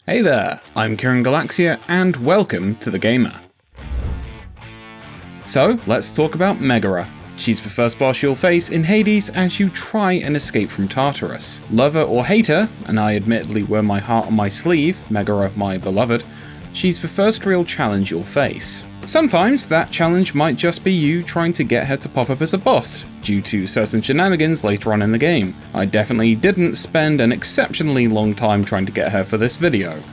Hey there, I'm Kieran Galaxia, and welcome to The Gamer. So, let's talk about Megaera. She's the first boss you'll face in Hades as you try and escape from Tartarus. Lover or hater, and I admittedly wear my heart on my sleeve, Megaera my beloved, she's the first real challenge you'll face. Sometimes that challenge might just be you trying to get her to pop up as a boss, due to certain shenanigans later on in the game. I definitely didn't spend an exceptionally long time trying to get her for this video,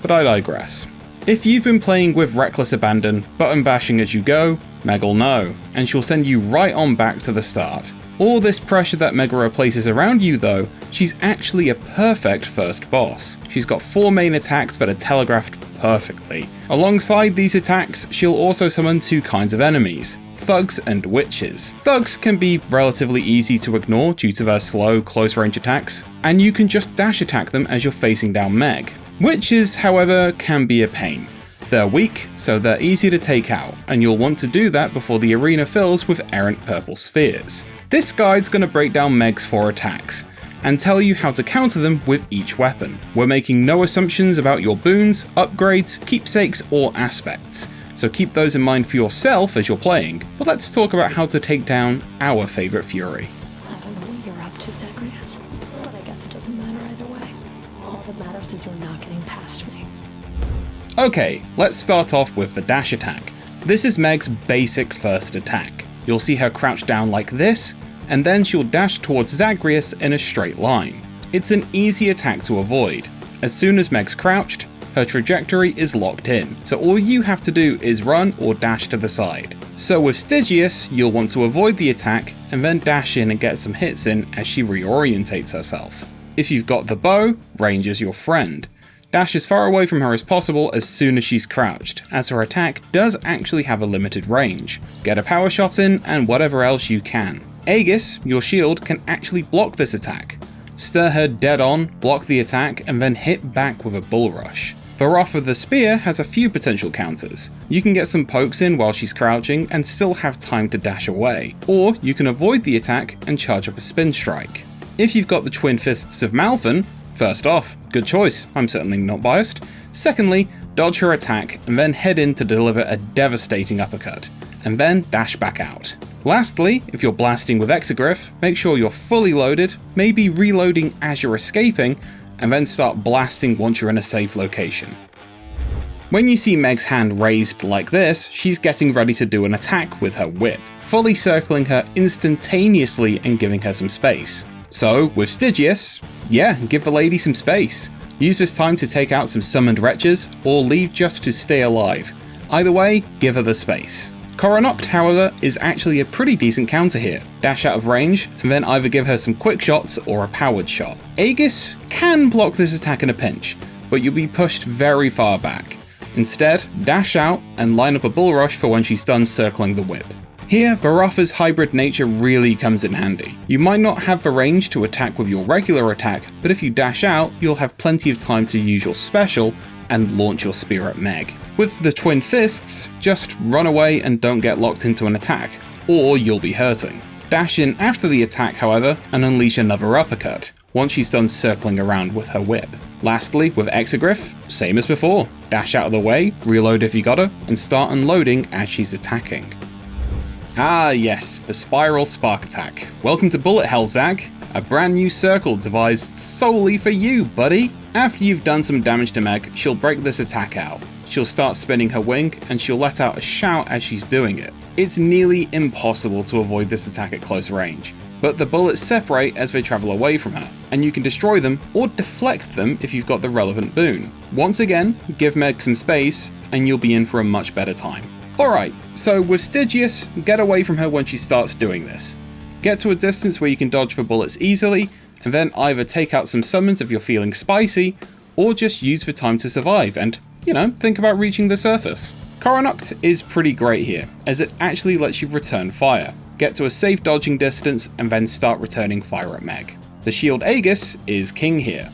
but I digress. If you've been playing with reckless abandon, button bashing as you go, Meg'll know, and she'll send you right on back to the start. All this pressure that Megaera places around you though, she's actually a perfect first boss. She's got 4 main attacks that are telegraphed perfectly. Alongside these attacks, she'll also summon 2 kinds of enemies, thugs and witches. Thugs can be relatively easy to ignore due to their slow, close range attacks, and you can just dash attack them as you're facing down Meg. Witches, however, can be a pain. They're weak, so they're easy to take out, and you'll want to do that before the arena fills with errant purple spheres. This guide's going to break down Meg's 4 attacks, and tell you how to counter them with each weapon. We're making no assumptions about your boons, upgrades, keepsakes, or aspects, so keep those in mind for yourself as you're playing. But let's talk about how to take down our favourite Fury. I don't know what you're up to, Zagreus, but I guess it doesn't matter either way. All that matters is you're not getting past me. Okay, let's start off with the dash attack. This is Meg's basic first attack. You'll see her crouch down like this, and then she'll dash towards Zagreus in a straight line. It's an easy attack to avoid. As soon as Meg's crouched, her trajectory is locked in, so all you have to do is run or dash to the side. So with Stygius, you'll want to avoid the attack and then dash in and get some hits in as she reorientates herself. If you've got the bow, range is your friend. Dash as far away from her as possible as soon as she's crouched, as her attack does actually have a limited range. Get a power shot in and whatever else you can. Aegis, your shield, can actually block this attack. Stir her dead on, block the attack, and then hit back with a bull rush. Varroth the spear has a few potential counters. You can get some pokes in while she's crouching and still have time to dash away, or you can avoid the attack and charge up a spin strike. If you've got the twin fists of Malphon, first off, good choice, I'm certainly not biased. Secondly, dodge her attack and then head in to deliver a devastating uppercut, and then dash back out. Lastly, if you're blasting with Exegriff, make sure you're fully loaded, maybe reloading as you're escaping, and then start blasting once you're in a safe location. When you see Meg's hand raised like this, she's getting ready to do an attack with her whip, fully circling her instantaneously and giving her some space. So, with Stygius, yeah, give the lady some space. Use this time to take out some summoned wretches, or leave just to stay alive. Either way, give her the space. Coronoct, however, is actually a pretty decent counter here. Dash out of range, and then either give her some quick shots or a powered shot. Aegis can block this attack in a pinch, but you'll be pushed very far back. Instead, dash out and line up a bull rush for when she's done circling the whip. Here, Varroth's hybrid nature really comes in handy. You might not have the range to attack with your regular attack, but if you dash out, you'll have plenty of time to use your special and launch your spear at Meg. With the twin fists, just run away and don't get locked into an attack, or you'll be hurting. Dash in after the attack, however, and unleash another uppercut, once she's done circling around with her whip. Lastly, with Exegriff, same as before. Dash out of the way, reload if you gotta, and start unloading as she's attacking. Ah yes, the Spiral Spark Attack. Welcome to Bullet Hell, Zag. A brand new circle devised solely for you, buddy. After you've done some damage to Meg, she'll break this attack out. She'll start spinning her wing, and she'll let out a shout as she's doing it. It's nearly impossible to avoid this attack at close range, but the bullets separate as they travel away from her, and you can destroy them or deflect them if you've got the relevant boon. Once again, give Meg some space, and you'll be in for a much better time. Alright, so with Stygius, get away from her when she starts doing this. Get to a distance where you can dodge for bullets easily, and then either take out some summons if you're feeling spicy, or just use the time to survive and, think about reaching the surface. Coronoct is pretty great here, as it actually lets you return fire, get to a safe dodging distance, and then start returning fire at Meg. The shield Aegis is king here.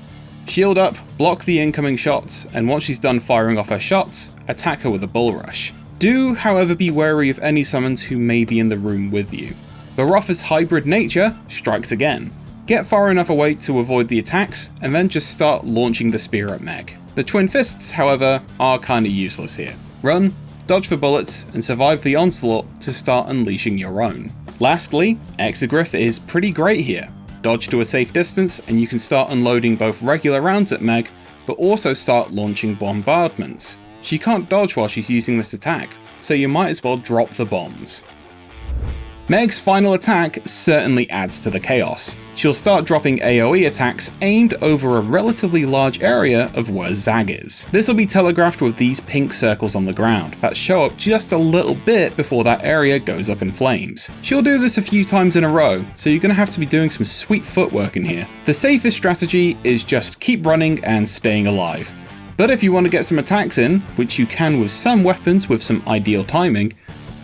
Shield up, block the incoming shots, and once she's done firing off her shots, attack her with a bull rush. Do, however, be wary of any summons who may be in the room with you. Varroth's hybrid nature strikes again. Get far enough away to avoid the attacks, and then just start launching the spear at Meg. The Twin Fists, however, are kinda useless here. Run, dodge for bullets, and survive the onslaught to start unleashing your own. Lastly, Exegriff is pretty great here. Dodge to a safe distance and you can start unloading both regular rounds at Meg, but also start launching bombardments. She can't dodge while she's using this attack, so you might as well drop the bombs. Meg's final attack certainly adds to the chaos. She'll start dropping AoE attacks aimed over a relatively large area of where Zag is. This will be telegraphed with these pink circles on the ground that show up just a little bit before that area goes up in flames. She'll do this a few times in a row, so you're going to have to be doing some sweet footwork in here. The safest strategy is just keep running and staying alive. But if you want to get some attacks in, which you can with some weapons with some ideal timing,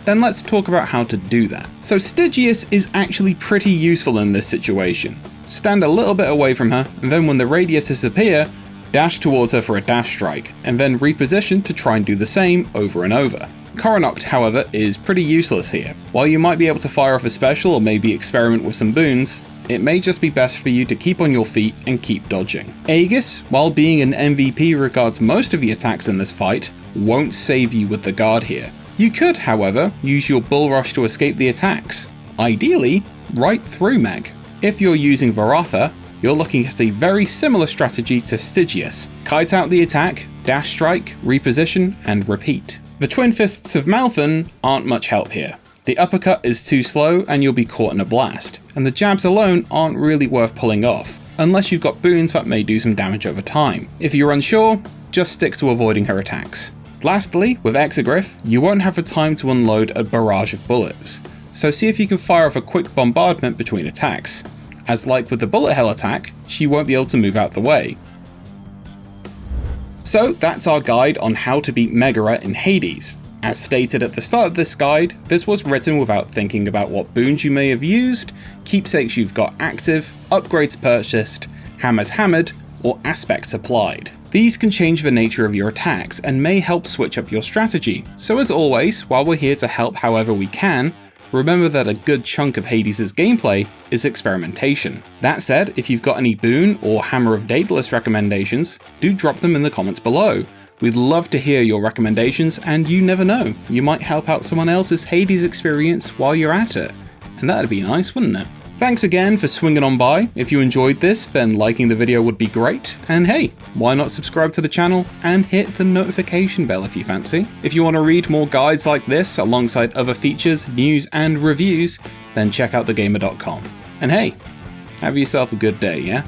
then let's talk about how to do that. So Stygius is actually pretty useful in this situation. Stand a little bit away from her, and then when the radiuses appear, dash towards her for a dash strike, and then reposition to try and do the same over and over. Coronoct, however, is pretty useless here. While you might be able to fire off a special or maybe experiment with some boons, it may just be best for you to keep on your feet and keep dodging. Aegis, while being an MVP regards most of the attacks in this fight, won't save you with the guard here. You could, however, use your Bull Rush to escape the attacks, ideally right through Meg. If you're using Varatha, you're looking at a very similar strategy to Stygius. Kite out the attack, dash strike, reposition, and repeat. The Twin Fists of Malphon aren't much help here. The uppercut is too slow and you'll be caught in a blast, and the jabs alone aren't really worth pulling off, unless you've got boons that may do some damage over time. If you're unsure, just stick to avoiding her attacks. Lastly, with Exegriff, you won't have the time to unload a barrage of bullets, so see if you can fire off a quick bombardment between attacks, as like with the bullet hell attack, she won't be able to move out the way. So that's our guide on how to beat Megaera in Hades. As stated at the start of this guide, this was written without thinking about what boons you may have used, keepsakes you've got active, upgrades purchased, hammers hammered, or aspects applied. These can change the nature of your attacks and may help switch up your strategy. So as always, while we're here to help however we can, remember that a good chunk of Hades' gameplay is experimentation. That said, if you've got any boon or Hammer of Daedalus recommendations, do drop them in the comments below. We'd love to hear your recommendations, and you never know, you might help out someone else's Hades experience while you're at it. And that'd be nice, wouldn't it? Thanks again for swinging on by. If you enjoyed this, then liking the video would be great. And hey, why not subscribe to the channel and hit the notification bell if you fancy. If you want to read more guides like this alongside other features, news and reviews, then check out thegamer.com. And hey, have yourself a good day, yeah?